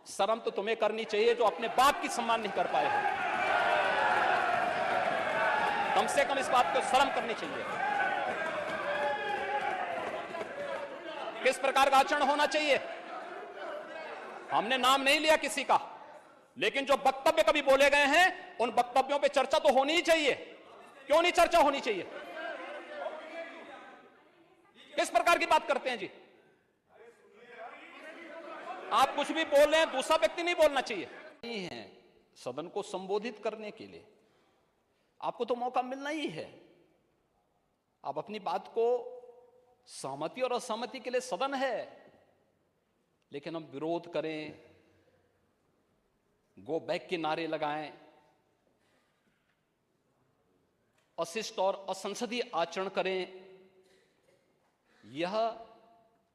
शर्म तो तुम्हें करनी चाहिए जो अपने बाप की सम्मान नहीं कर पाए हो। कम से कम इस बात को शर्म करनी चाहिए। किस प्रकार का आचरण होना चाहिए? हमने नाम नहीं लिया किसी का, लेकिन जो वक्तव्य कभी बोले गए हैं उन वक्तव्यों पे चर्चा तो होनी ही चाहिए। क्यों नहीं चर्चा होनी चाहिए? किस प्रकार की बात करते हैं जी? आप कुछ भी बोल रहे हैं, दूसरा व्यक्ति नहीं बोलना चाहिए। नहीं है सदन को संबोधित करने के लिए आपको तो मौका मिलना ही है। आप अपनी बात को, सहमति और असहमति के लिए सदन है, लेकिन हम विरोध करें, गो बैक के नारे लगाएं, अशिष्ट और असंसदीय आचरण करें, यह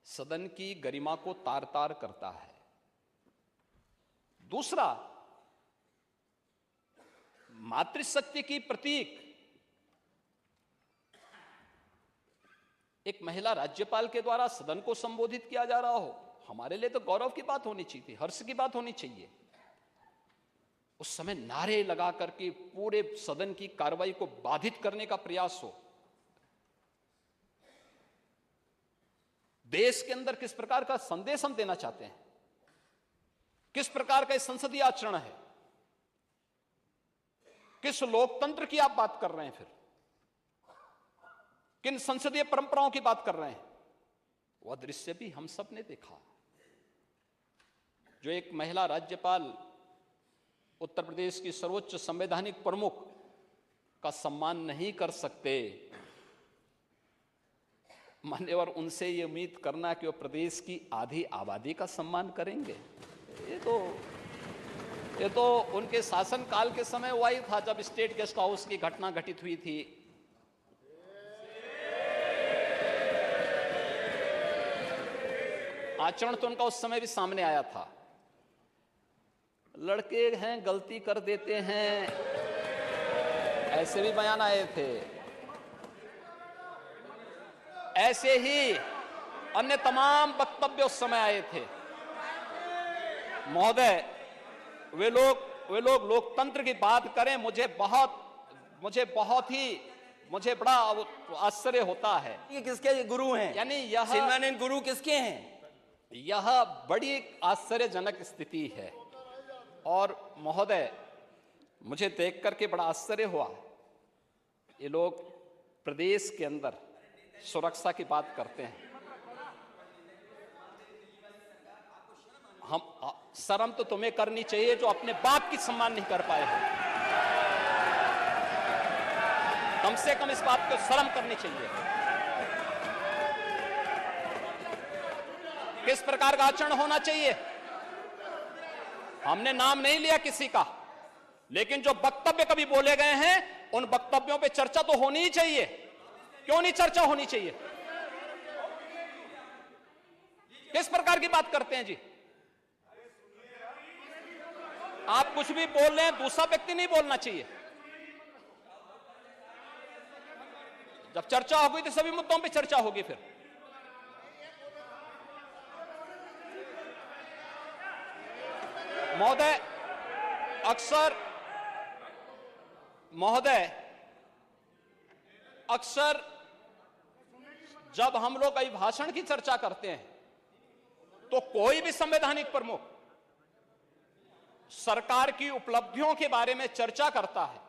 सदन की गरिमा को तार तार करता है। दूसरा, मातृशक्ति की प्रतीक एक महिला राज्यपाल के द्वारा सदन को संबोधित किया जा रहा हो, हमारे लिए तो गौरव की बात होनी चाहिए थी, हर्ष की बात होनी चाहिए। उस समय नारे लगा करके पूरे सदन की कार्रवाई को बाधित करने का प्रयास हो। देश के अंदर किस प्रकार का संदेश हम देना चाहते हैं? किस प्रकार का संसदीय आचरण है? किस लोकतंत्र की आप बात कर रहे हैं? फिर किन संसदीय परंपराओं की बात कर रहे हैं? वह दृश्य भी हम सब ने देखा, जो एक महिला राज्यपाल उत्तर प्रदेश की सर्वोच्च संवैधानिक प्रमुख का सम्मान नहीं कर सकते, मान्यवर उनसे ये उम्मीद करना कि वो प्रदेश की आधी आबादी का सम्मान करेंगे, ये तो उनके शासनकाल के समय हुआ ही था, जब स्टेट गेस्ट हाउस की घटना घटित हुई थी। आचरण तो उनका उस समय भी सामने आया था। लड़के हैं, गलती कर देते हैं, ऐसे भी बयान आए थे। ऐसे ही अन्य तमाम वक्तव्य उस समय आए थे। महोदय, वे लोग लोकतंत्र की बात करें, मुझे बड़ा आश्चर्य होता है। ये किसके गुरु हैं? यानी यह शिवानंद गुरु किसके हैं? यह बड़ी आश्चर्यजनक स्थिति है। और महोदय, मुझे देख करके बड़ा आश्चर्य हुआ, ये लोग प्रदेश के अंदर सुरक्षा की बात करते हैं। शर्म तो तुम्हें करनी चाहिए जो अपने बाप की सम्मान नहीं कर पाए हो। कम से कम इस बात को शर्म करनी चाहिए। किस प्रकार का आचरण होना चाहिए? हमने नाम नहीं लिया किसी का, लेकिन जो वक्तव्य कभी बोले गए हैं उन वक्तव्यों पे चर्चा तो होनी ही चाहिए। क्यों नहीं चर्चा होनी चाहिए? किस प्रकार की बात करते हैं जी? आप कुछ भी बोल रहे हैं, दूसरा व्यक्ति नहीं बोलना चाहिए। जब चर्चा होगी तो सभी मुद्दों पे चर्चा होगी। फिर महोदय, अक्सर जब हम लोग अभिभाषण की चर्चा करते हैं तो कोई भी संवैधानिक प्रमुख सरकार की उपलब्धियों के बारे में चर्चा करता है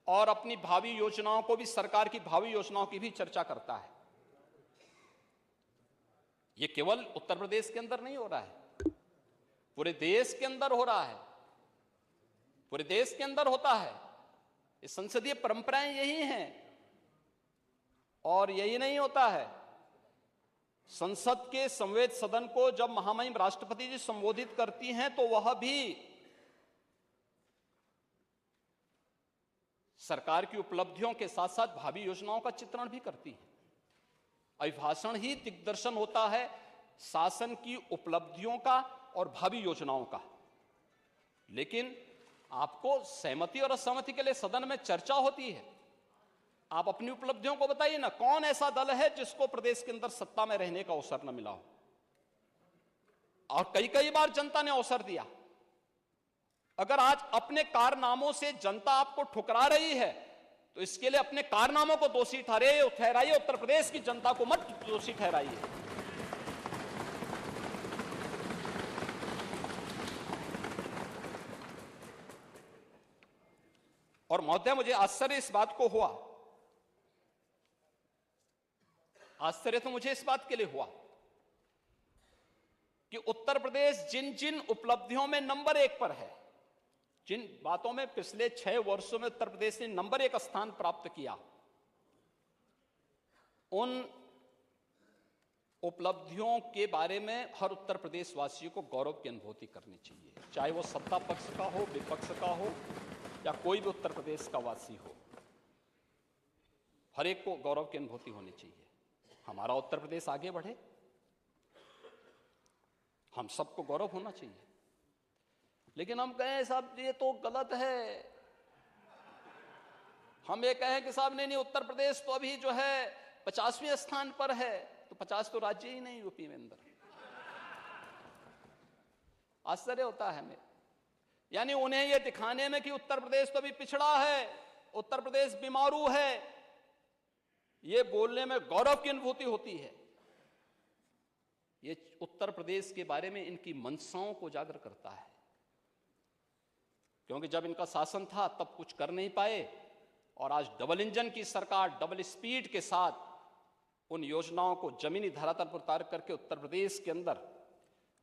और अपनी भावी योजनाओं को भी, सरकार की भावी योजनाओं की भी चर्चा करता है। यह केवल उत्तर प्रदेश के अंदर नहीं हो रहा है, पूरे देश के अंदर हो रहा है, पूरे देश के अंदर होता है। ये संसदीय परंपराएं यही हैं। और यही नहीं होता है, संसद के संवैध सदन को जब महामहिम राष्ट्रपति जी संबोधित करती हैं तो वह भी सरकार की उपलब्धियों के साथ साथ भावी योजनाओं का चित्रण भी करती है। अभिभाषण ही दिग्दर्शन होता है शासन की उपलब्धियों का और भावी योजनाओं का। लेकिन आपको सहमति और असहमति के लिए सदन में चर्चा होती है। आप अपनी उपलब्धियों को बताइए ना, कौन ऐसा दल है जिसको प्रदेश के अंदर सत्ता में रहने का अवसर न मिला हो? और कई कई बार जनता ने अवसर दिया। अगर आज अपने कारनामों से जनता आपको ठुकरा रही है तो इसके लिए अपने कारनामों को दोषी ठहराइए, उत्तर प्रदेश की जनता को मत दोषी ठहराइए। और महोदय, मुझे आश्चर्य इस बात को हुआ, आश्चर्य तो मुझे इस बात के लिए हुआ कि उत्तर प्रदेश जिन जिन उपलब्धियों में नंबर 1 पर है, जिन बातों में पिछले 6 वर्षों में उत्तर प्रदेश ने नंबर 1 स्थान प्राप्त किया, उन उपलब्धियों के बारे में हर उत्तर प्रदेश वासियों को गौरव की अनुभूति करनी चाहिए, चाहे वो सत्ता पक्ष का हो, विपक्ष का हो, या कोई भी उत्तर प्रदेश का वासी हो। हर एक को गौरव की अनुभूति होनी चाहिए। हमारा उत्तर प्रदेश आगे बढ़े, हम सबको गौरव होना चाहिए। लेकिन हम कहें साहब ये तो गलत है, हम ये कहें कि साहब नहीं, उत्तर प्रदेश तो अभी जो है 50वें स्थान पर है, तो 50 तो राज्य ही नहीं यूपी में अंदर। आश्चर्य होता है हमें, यानी उन्हें यह दिखाने में कि उत्तर प्रदेश तो अभी पिछड़ा है, उत्तर प्रदेश बीमारू है, ये बोलने में गौरव की अनुभूति होती है। ये उत्तर प्रदेश के बारे में इनकी मंशाओं को उजागर करता है, क्योंकि जब इनका शासन था तब कुछ कर नहीं पाए, और आज डबल इंजन की सरकार डबल स्पीड के साथ उन योजनाओं को जमीनी धरातल पर उतार करके उत्तर प्रदेश के अंदर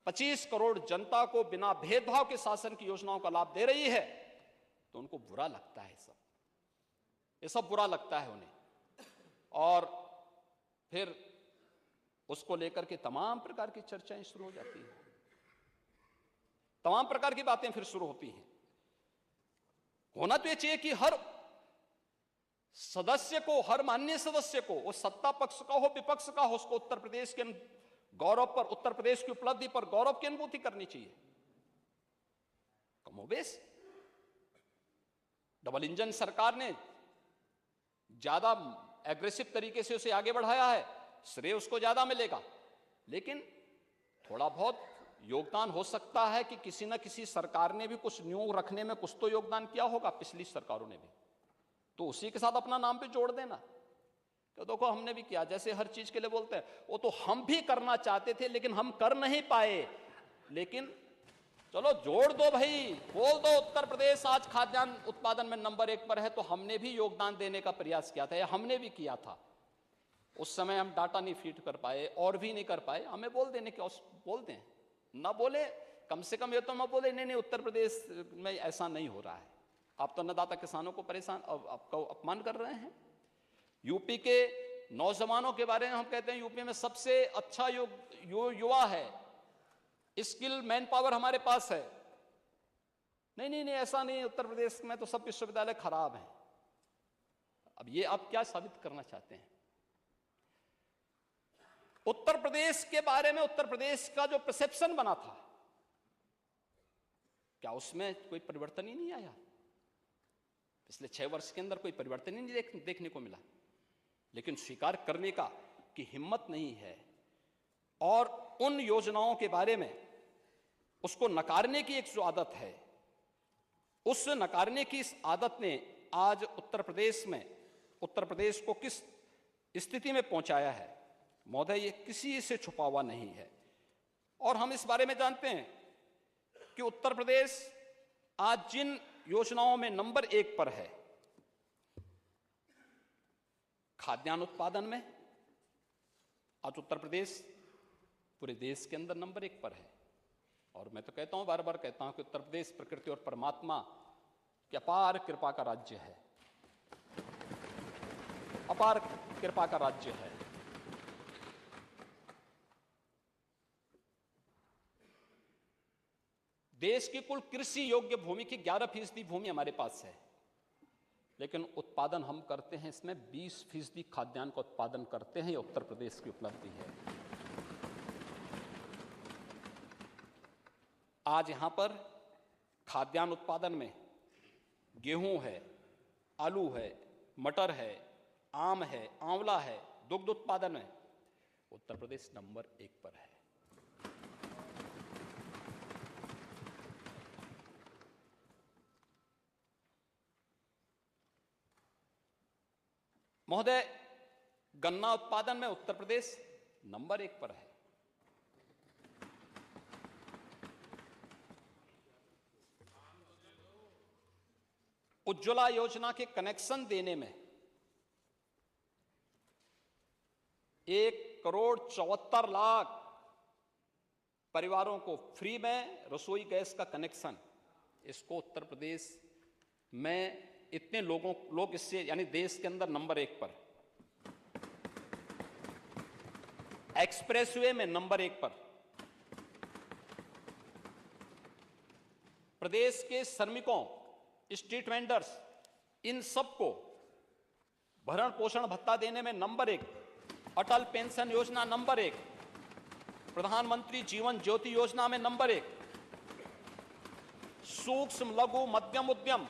25 करोड़ जनता को बिना भेदभाव के शासन की योजनाओं का लाभ दे रही है, तो उनको बुरा लगता है। ये सब बुरा लगता है उन्हें, और फिर उसको लेकर के तमाम प्रकार की चर्चाएं शुरू हो जाती हैं, तमाम प्रकार की बातें फिर शुरू होती हैं। होना तो यह चाहिए कि हर सदस्य को, हर माननीय सदस्य को, वो सत्ता पक्ष का हो, विपक्ष का हो, उसको उत्तर प्रदेश के गौरव पर, उत्तर प्रदेश की उपलब्धि पर गौरव की अनुभूति करनी चाहिए। कमोबेश डबल इंजन सरकार ने ज्यादा एग्रेसिव तरीके से उसे आगे बढ़ाया है, श्रेय उसको ज्यादा मिलेगा, लेकिन थोड़ा बहुत योगदान हो सकता है कि किसी न किसी सरकार ने भी कुछ न्यू रखने में कुछ तो योगदान किया होगा, पिछली सरकारों ने भी, तो उसी के साथ अपना नाम भी जोड़ देना। तो देखो हमने भी किया, जैसे हर चीज के लिए बोलते हैं, वो तो हम भी करना चाहते थे लेकिन हम कर नहीं पाए, लेकिन चलो जोड़ दो भाई, बोल दो उत्तर प्रदेश आज खाद्यान्न उत्पादन में नंबर 1 पर है, तो हमने भी योगदान देने का प्रयास किया था, या हमने भी किया था। उस समय हम डाटा नहीं फीड कर पाए और भी नहीं कर पाए, हमें बोल देने के, बोल दें, ना बोले कम से कम ये तो मैं बोले नहीं उत्तर प्रदेश में ऐसा नहीं हो रहा है, आप तो अन्नदाता किसानों को परेशान, आपका अपमान कर रहे हैं। यूपी के नौजवानों के बारे में हम कहते हैं यूपी में सबसे अच्छा युवा है, स्किल मैन पावर हमारे पास है। नहीं, ऐसा नहीं, उत्तर प्रदेश में तो सब विश्वविद्यालय खराब हैं। अब ये आप क्या साबित करना चाहते हैं? उत्तर प्रदेश के बारे में, उत्तर प्रदेश का जो परसेप्शन बना था, क्या उसमें कोई परिवर्तन ही नहीं आया? पिछले 6 वर्ष के अंदर कोई परिवर्तन ही नहीं देखने को मिला, लेकिन स्वीकार करने का की हिम्मत नहीं है, और उन योजनाओं के बारे में उसको नकारने की एक जो आदत है, उस नकारने की इस आदत ने आज उत्तर प्रदेश में, उत्तर प्रदेश को किस स्थिति में पहुंचाया है महोदय, ये किसी से छुपा हुआ नहीं है। और हम इस बारे में जानते हैं कि उत्तर प्रदेश आज जिन योजनाओं में नंबर 1 पर है, खाद्यान्न उत्पादन में आज उत्तर प्रदेश पूरे देश के अंदर नंबर 1 पर है। और मैं तो कहता हूं, बार बार कहता हूं कि उत्तर प्रदेश प्रकृति और परमात्मा की अपार कृपा का राज्य है, अपार कृपा का राज्य है। देश की कुल कृषि योग्य भूमि की 11% भूमि हमारे पास है, लेकिन उत्पादन हम करते हैं इसमें 20% खाद्यान्न का उत्पादन करते हैं। ये उत्तर प्रदेश की उपलब्धि है। आज यहां पर खाद्यान्न उत्पादन में गेहूं है, आलू है, मटर है, आम है, आंवला है, दुग्ध उत्पादन में उत्तर प्रदेश नंबर 1 पर है। महोदय, गन्ना उत्पादन में उत्तर प्रदेश नंबर 1 पर है। उज्ज्वला योजना के कनेक्शन देने में 1,74,00,000 परिवारों को फ्री में रसोई गैस का कनेक्शन, इसको उत्तर प्रदेश में इतने लोग इससे यानी देश के अंदर नंबर 1 पर। एक्सप्रेसवे में नंबर 1 पर। प्रदेश के श्रमिकों, स्ट्रीट वेंडर्स, इन सबको भरण पोषण भत्ता देने में नंबर 1। अटल पेंशन योजना नंबर 1। प्रधानमंत्री जीवन ज्योति योजना में नंबर 1। सूक्ष्म लघु मध्यम उद्यम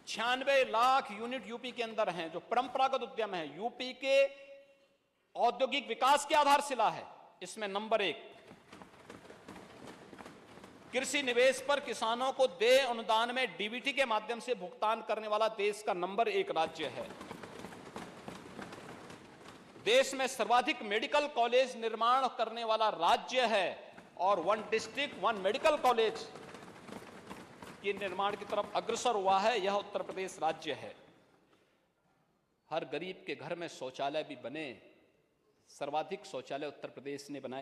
96 लाख यूनिट यूपी के अंदर हैं, जो परंपरागत उद्यम है, यूपी के औद्योगिक विकास की आधारशिला है, इसमें नंबर 1। कृषि निवेश पर किसानों को देय अनुदान में डीबीटी के माध्यम से भुगतान करने वाला देश का नंबर 1 राज्य है। देश में सर्वाधिक मेडिकल कॉलेज निर्माण करने वाला राज्य है और 1 डिस्ट्रिक्ट 1 मेडिकल कॉलेज के निर्माण की तरफ अग्रसर हुआ है, यह उत्तर प्रदेश राज्य है। हर गरीब के घर में शौचालय भी बने, सर्वाधिक शौचालय उत्तर प्रदेश ने बनाए।